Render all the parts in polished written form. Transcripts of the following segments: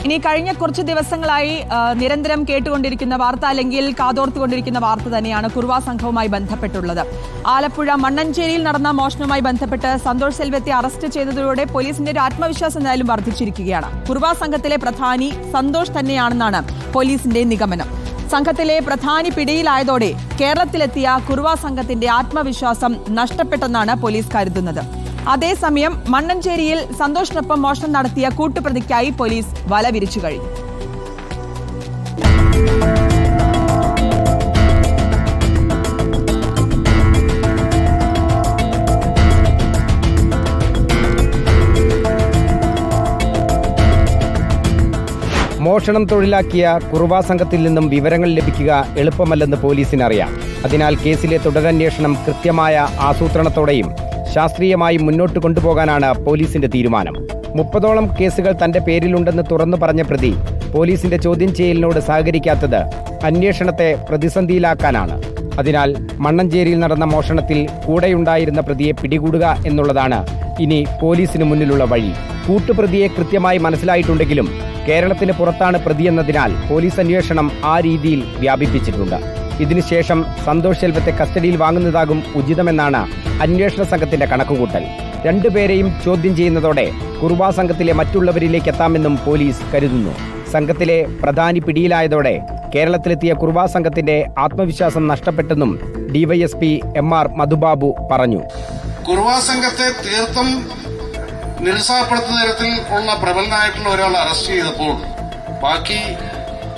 ഇനി കഴിഞ്ഞ കുറച്ച് ദിവസങ്ങളായി നിരന്തരം കേട്ടുകൊണ്ടിരിക്കുന്ന വാർത്ത അല്ലെങ്കിൽ കാതോർത്തുകൊണ്ടിരിക്കുന്ന വാർത്ത തന്നെയാണ് കുറുവാ സംഘവുമായി ബന്ധപ്പെട്ടുള്ളത്. ആലപ്പുഴ മണ്ണഞ്ചേരിയിൽ നടന്ന മോഷണവുമായി ബന്ധപ്പെട്ട് സന്തോഷ് സെൽവത്തെ അറസ്റ്റ് ചെയ്തതോടെ പോലീസിന്റെ ഒരു ആത്മവിശ്വാസം എന്തായാലും വർദ്ധിച്ചിരിക്കുകയാണ്. കുറുവാ സംഘത്തിലെ പ്രധാനി സന്തോഷ് തന്നെയാണെന്നാണ് പോലീസിന്റെ നിഗമനം. സംഘത്തിലെ പ്രധാനി പിടിയിലായതോടെ കേരളത്തിലെത്തിയ കുറുവാ സംഘത്തിന്റെ ആത്മവിശ്വാസം നഷ്ടപ്പെട്ടെന്നാണ് പോലീസ് കരുതുന്നത്. അതേസമയം മണ്ണഞ്ചേരിയിൽ സന്തോഷിനൊപ്പം മോഷണം നടത്തിയ കൂട്ടുപ്രതിക്കായി പോലീസ് വല വിരിച്ചു കഴിഞ്ഞു. മോഷണം തൊഴിലാക്കിയ കുറുവാ സംഘത്തിൽ നിന്നും വിവരങ്ങൾ ലഭിക്കുക എളുപ്പമല്ലെന്ന് പോലീസിനറിയാം. അതിനാൽ കേസിലെ തുടരന്വേഷണം കൃത്യമായ ആസൂത്രണത്തോടെയും ശാസ്ത്രീയമായി മുന്നോട്ട് കൊണ്ടുപോകാനാണ് പോലീസിന്റെ തീരുമാനം. 30ഓളം കേസുകൾ തന്റെ പേരിലുണ്ടെന്ന് തുറന്നു പറഞ്ഞ പ്രതി പോലീസിന്റെ ചോദ്യം ചെയ്യലിനോട് സഹകരിക്കാത്തത് അന്വേഷണത്തെ പ്രതിസന്ധിയിലാക്കാനാണ്. അതിനാൽ മണ്ണഞ്ചേരിയിൽ നടന്ന മോഷണത്തിൽ കൂടെയുണ്ടായിരുന്ന പ്രതിയെ പിടികൂടുക എന്നുള്ളതാണ് ഇനി പോലീസിന് മുന്നിലുള്ള വഴി. കൂട്ടുപ്രതിയെ കൃത്യമായി മനസ്സിലായിട്ടുണ്ടെങ്കിലും കേരളത്തിന് പുറത്താണ് പ്രതിയെന്നതിനാൽ പോലീസ് അന്വേഷണം ആ രീതിയിൽ വ്യാപിപ്പിച്ചിട്ടുണ്ട്. ഇതിനുശേഷം സന്തോഷ് സെൽവത്തെ കസ്റ്റഡിയിൽ വാങ്ങുന്നതാകും ഉചിതമെന്നാണ് അന്വേഷണ സംഘത്തിന്റെ കണക്കുകൂട്ടൽ. രണ്ടുപേരെയും ചോദ്യം ചെയ്യുന്നതോടെ കുറുവാ സംഘത്തിലെ മറ്റുള്ളവരിലേക്ക് എത്താമെന്നും പോലീസ് കരുതുന്നു. സംഘത്തിലെ പ്രധാനി പിടിയിലായതോടെ കേരളത്തിലെത്തിയ കുറുവാ സംഘത്തിന്റെ ആത്മവിശ്വാസം നഷ്ടപ്പെട്ടെന്നും ഡിവൈഎസ്പി MR മധുബാബു പറഞ്ഞു. കുറുവാ സംഘത്തെ തീർത്തും നിരുത്സാഹപ്പെടുത്തുന്ന തരത്തിൽ ഉള്ള പ്രബലനായിട്ടുള്ള ഒരാൾ അറസ്റ്റ് ചെയ്തപ്പോൾ ബാക്കി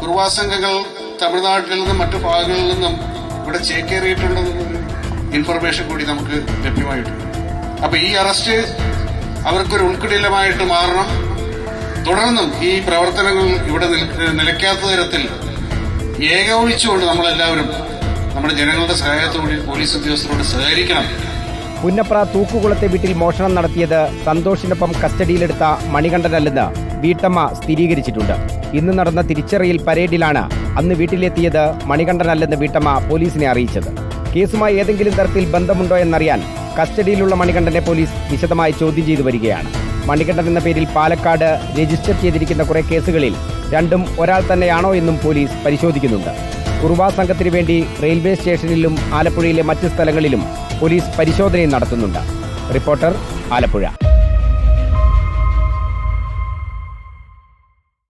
കുറുവാ സംഘങ്ങൾ തമിഴ്നാട്ടിൽ നിന്നും മറ്റു ഭാഗങ്ങളിൽ നിന്നും ഇവിടെ ചേക്കേറിയിട്ടുണ്ടെന്നൊരു ഇൻഫർമേഷൻ കൂടി നമുക്ക് ലഭ്യമായിട്ടുണ്ട്. അപ്പൊ ഈ അറസ്റ്റ് അവർക്കൊരു ഉൾക്കിടലമായിട്ട് മാറണം. തുടർന്നും ഈ പ്രവർത്തനങ്ങൾ ഇവിടെ നിലയ്ക്കാത്ത തരത്തിൽ ഏകോപിച്ചുകൊണ്ട് നമ്മളെല്ലാവരും നമ്മുടെ ജനങ്ങളുടെ സഹായത്തോടെ പോലീസ് ഉദ്യോഗസ്ഥരോട് സഹകരിക്കണം. പുന്നപ്ര തൂക്കുകുളത്തെ വീട്ടിൽ മോഷണം നടത്തിയത് സന്തോഷിനൊപ്പം കസ്റ്റഡിയിലെടുത്ത മണികണ്ഠനല്ലെന്ന് വീട്ടമ്മ സ്ഥിരീകരിച്ചിട്ടുണ്ട്. ഇന്ന് നടന്ന തിരിച്ചറിയൽ പരേഡിലാണ് അന്ന് വീട്ടിലെത്തിയത് മണികണ്ഠനല്ലെന്ന് വീട്ടമ്മ പോലീസിനെ അറിയിച്ചത്. കേസുമായി ഏതെങ്കിലും തരത്തിൽ ബന്ധമുണ്ടോ എന്നറിയാൻ കസ്റ്റഡിയിലുള്ള മണികണ്ഠനെ പോലീസ് വിശദമായി ചോദ്യം ചെയ്തു വരികയാണ്. മണികണ്ഠൻ എന്ന പേരിൽ പാലക്കാട് രജിസ്റ്റർ ചെയ്തിരിക്കുന്ന കുറെ കേസുകളിൽ രണ്ടും ഒരാൾ തന്നെയാണോ എന്നും പോലീസ് പരിശോധിക്കുന്നുണ്ട്. കുറുവാ സംഘത്തിനു വേണ്ടി റെയിൽവേ സ്റ്റേഷനിലും ആലപ്പുഴയിലെ മറ്റ് സ്ഥലങ്ങളിലും പോലീസ് പരിശോധനയും നടത്തുന്നുണ്ട്. റിപ്പോർട്ടർ, ആലപ്പുഴ.